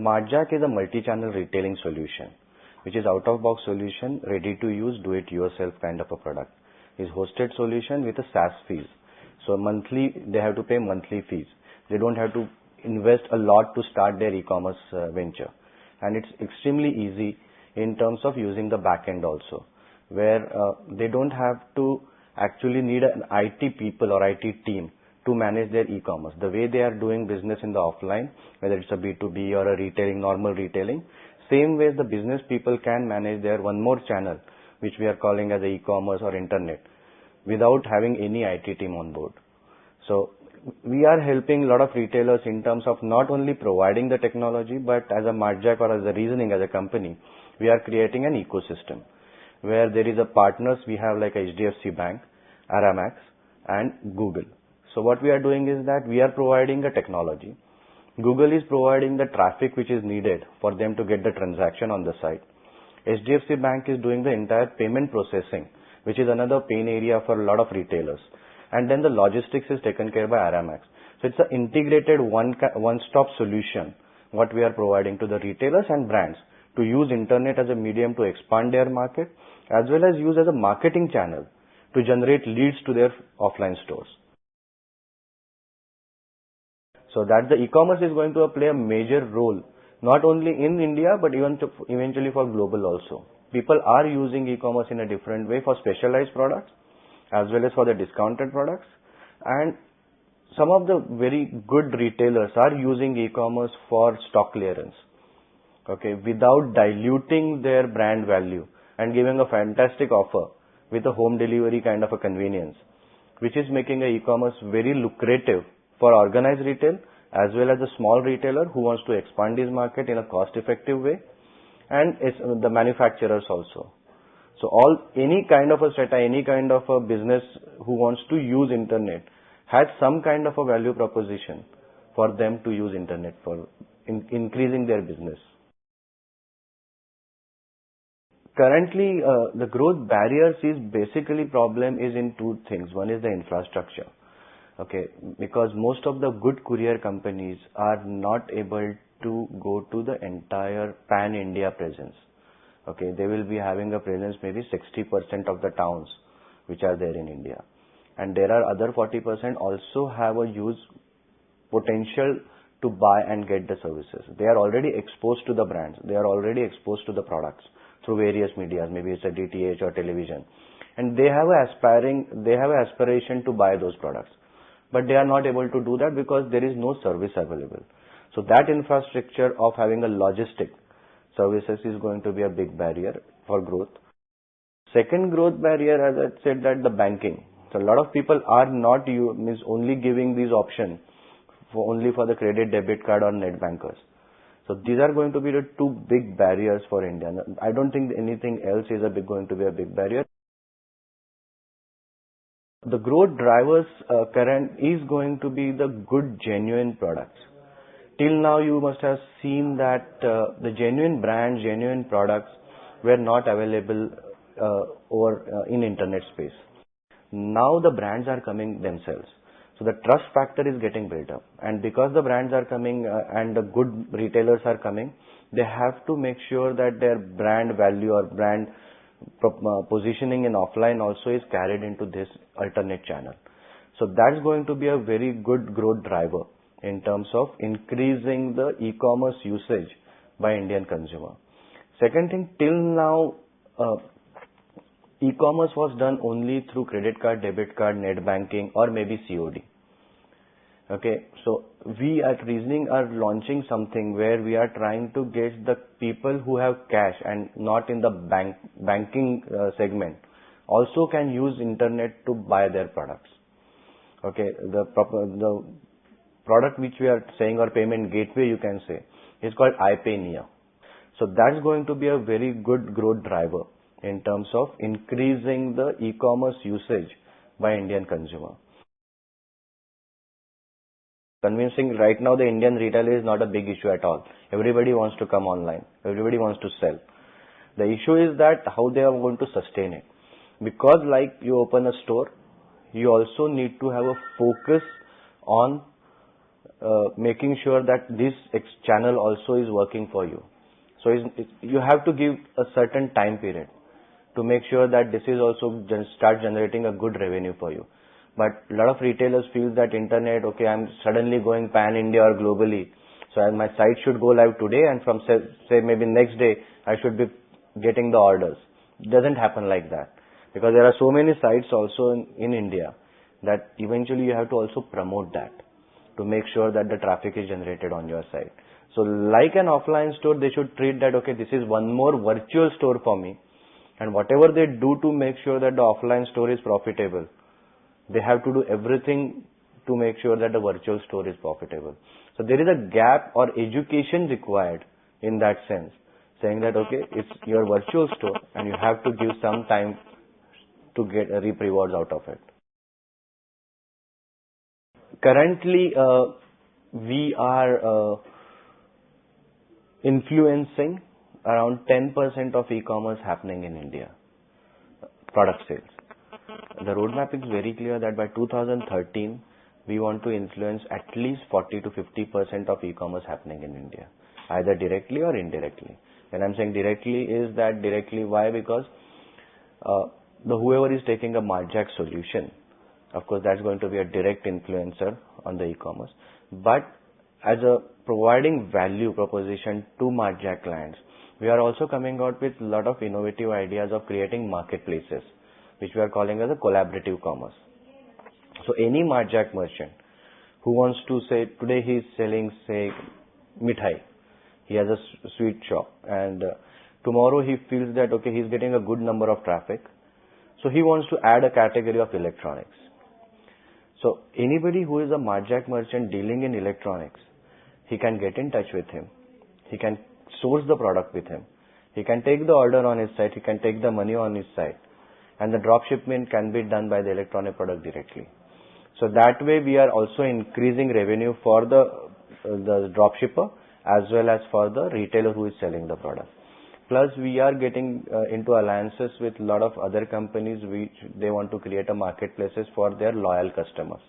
SmartJack is a multi-channel retailing solution, which is out-of-box solution, ready to use, do it yourself kind of a product. Is hosted solution with a SaaS fees. So monthly, they have to pay monthly fees. They don't have to invest a lot to start their e-commerce venture. And it's extremely easy in terms of using the backend also, where they don't have to actually need an IT people or IT team to manage their e-commerce. The way they are doing business in the offline, whether it's a B2B or a retailing, normal retailing, same way the business people can manage their one more channel, which we are calling as a e-commerce or internet, without having any IT team on board. So we are helping a lot of retailers in terms of not only providing the technology, but as a SmartJack or as a reasoning as a company, we are creating an ecosystem where there is a partners we have like HDFC Bank, Aramax and Google. So what we are doing is that we are providing the technology. Google is providing the traffic which is needed for them to get the transaction on the site. HDFC Bank is doing the entire payment processing, which is another pain area for a lot of retailers. And then the logistics is taken care by Aramax. So it's an integrated one-stop solution what we are providing to the retailers and brands to use internet as a medium to expand their market, as well as use as a marketing channel to generate leads to their offline stores. So that the e-commerce is going to play a major role, not only in India, but even eventually for global also. People are using e-commerce in a different way for specialized products, as well as for the discounted products. And some of the very good retailers are using e-commerce for stock clearance, okay, without diluting their brand value and giving a fantastic offer with a home delivery kind of a convenience, which is making e-commerce very lucrative for organized retail as well as a small retailer who wants to expand his market in a cost-effective way, and it's the manufacturers also. So any kind of a strata, any kind of a business who wants to use internet has some kind of a value proposition for them to use internet for increasing their business. Currently, the growth barriers is basically problem is in two things. One is the infrastructure. Okay, because most of the good courier companies are not able to go to the entire pan-India presence. Okay, they will be having a presence maybe 60% of the towns which are there in India. And there are other 40% also have a huge potential to buy and get the services. They are already exposed to the brands. They are already exposed to the products through various medias, maybe it's a DTH or television. And they have an aspiration to buy those products. But they are not able to do that because there is no service available. So that infrastructure of having a logistic services is going to be a big barrier for growth. Second growth barrier, as I said, that the banking. So a lot of people are not only giving these options only for the credit, debit card or net bankers. So these are going to be the two big barriers for India. I don't think anything else is going to be a big barrier. The growth drivers current is going to be the good genuine products. Till now you must have seen that the genuine brands, genuine products were not available in internet space. Now the brands are coming themselves. So the trust factor is getting built up. And because the brands are coming and the good retailers are coming, they have to make sure that their brand value or brand positioning in offline also is carried into this alternate channel. So that's going to be a very good growth driver in terms of increasing the e-commerce usage by Indian consumer. Second thing, till now, e-commerce was done only through credit card, debit card, net banking or maybe COD. Okay, so we at Reasoning are launching something where we are trying to get the people who have cash and not in the banking segment also can use internet to buy their products. Okay, the product which we are saying or payment gateway you can say is called iPay. So that's going to be a very good growth driver in terms of increasing the e-commerce usage by Indian consumer. Convincing right now the Indian retailer is not a big issue at all. Everybody wants to come online. Everybody wants to sell. The issue is that how they are going to sustain it. Because like you open a store, you also need to have a focus on making sure that this channel also is working for you. So you have to give a certain time period to make sure that this is also start generating a good revenue for you. But a lot of retailers feel that internet, okay, I'm suddenly going pan-India or globally, so my site should go live today, and from say maybe next day, I should be getting the orders. It doesn't happen like that, because there are so many sites also in India that eventually you have to also promote that to make sure that the traffic is generated on your site. So like an offline store, they should treat that, okay, this is one more virtual store for me, and whatever they do to make sure that the offline store is profitable, they have to do everything to make sure that the virtual store is profitable. So there is a gap or education required in that sense, saying that, okay, it's your virtual store and you have to give some time to get reap rewards out of it. Currently, we are influencing around 10% of e-commerce happening in India, product sales. The roadmap is very clear that by 2013, we want to influence at least 40 to 50% of e-commerce happening in India, either directly or indirectly. When I'm saying directly, is that directly why? Because whoever is taking a Marjack solution, of course, that's going to be a direct influencer on the e-commerce. But as a providing value proposition to Marjack clients, we are also coming out with a lot of innovative ideas of creating marketplaces, which we are calling as a collaborative commerce. So any Marjack merchant who wants to say, today he is selling, say, mithai. He has a sweet shop, and tomorrow he feels that, okay, he's getting a good number of traffic. So he wants to add a category of electronics. So anybody who is a Marjack merchant dealing in electronics, he can get in touch with him. He can source the product with him. He can take the order on his site. He can take the money on his site. And the drop shipment can be done by the electronic product directly. So that way we are also increasing revenue for the drop shipper as well as for the retailer who is selling the product. Plus we are getting into alliances with a lot of other companies which they want to create a marketplaces for their loyal customers.